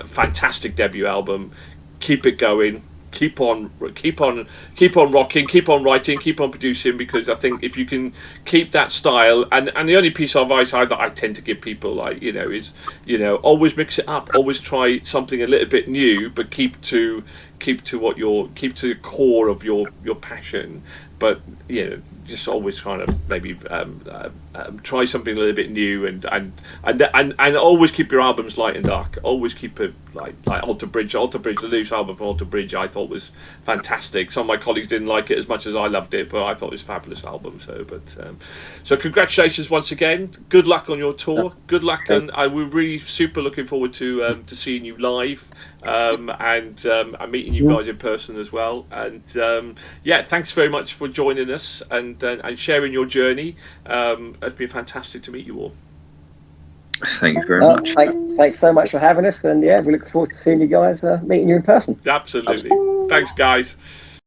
fantastic debut album. Keep it going. Keep on rocking, keep on writing, keep on producing, because I think if you can keep that style, and the only piece of advice that I tend to give people, is always mix it up, always try something a little bit new, but keep to the core of your passion, but just always trying to maybe try something a little bit new, and always keep your albums light and dark. Always keep it like Alter Bridge, the loose album from Alter Bridge. I thought was fantastic. Some of my colleagues didn't like it as much as I loved it, but I thought it was a fabulous album. So congratulations once again. Good luck on your tour. Good luck, and we're really super looking forward to seeing you live. And meeting you guys in person as well. And thanks very much for joining us and sharing your journey. It's been fantastic to meet you all. Thank you very much. Thanks so much for having us, and we look forward to seeing you guys, meeting you in person. Absolutely. Thanks, guys.